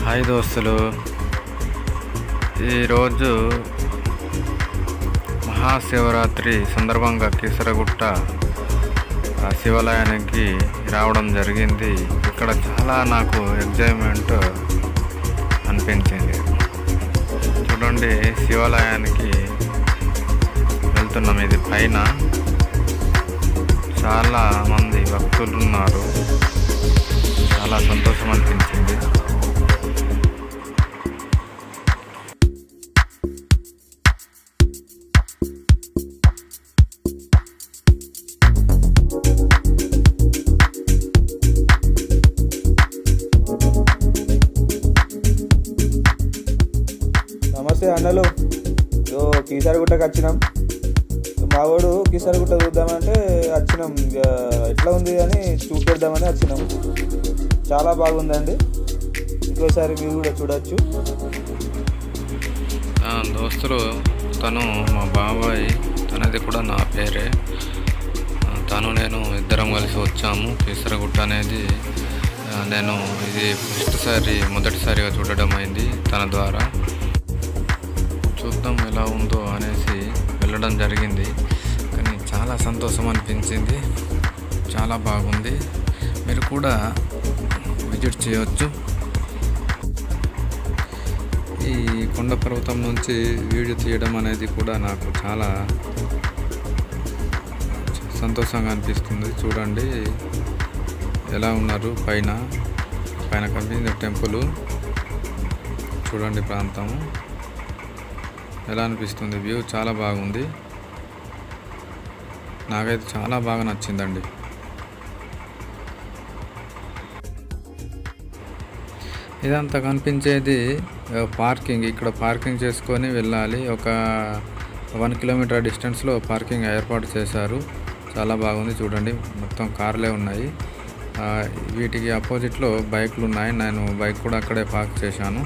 Hi దోస్తులు, ఈరోజు మహాశివరాత్రి సందర్భంగా కీసరగుట్ట శివాలయానికి రావడం జరిగింది. ఇక్కడ చాలా నాకు ఎగ్జైట్మెంట్ అనిపించింది. చూడండి, శివాలయానికి వెళ్తున్నాం. ఇది పైన చాలా మంది భక్తులు ఉన్నారు. చాలా సంతోషం అనిపించింది. నమస్తే అన్నలు. కీసరగుట్టకు వచ్చినాం. మా వాడు కీసరగుట్ట చూద్దామంటే వచ్చినాం. ఎట్లా ఉంది అని చూపెడదామని వచ్చినాం. చాలా బాగుందండి. ఇంకోసారి మీరు కూడా చూడొచ్చు. దోస్తులు, తను మా బాబాయ్, తనది కూడా నా పేరే. నేను ఇద్దరం కలిసి వచ్చాము. కీసరగుట్ట అనేది నేను ఇది మొదటిసారిగా చూడడం అయింది తన ద్వారా. చూద్దాం ఎలా ఉందో అనేసి వెళ్ళడం జరిగింది. కానీ చాలా సంతోషం అనిపించింది. చాలా బాగుంది. మీరు కూడా విజిట్ చేయవచ్చు. ఈ కొండ పర్వతం నుంచి వీడియో తీయడం అనేది కూడా నాకు చాలా సంతోషంగా అనిపిస్తుంది. చూడండి ఎలా ఉన్నారు. పైన కనిపించింది టెంపుల్. చూడండి ప్రాంతం ఎలా అనిపిస్తుంది. వ్యూ చాలా బాగుంది. నాకైతే చాలా బాగా నచ్చిందండి. ఇదంతా కనిపించేది పార్కింగ్. ఇక్కడ పార్కింగ్ చేసుకొని వెళ్ళాలి. ఒక 1 కిలోమీటర్ డిస్టెన్స్లో పార్కింగ్ ఏర్పాటు చేశారు. చాలా బాగుంది. చూడండి, మొత్తం కార్లే ఉన్నాయి. వీటికి అపోజిట్లో బైకులు ఉన్నాయి. నేను బైక్ కూడా అక్కడే పార్క్ చేశాను.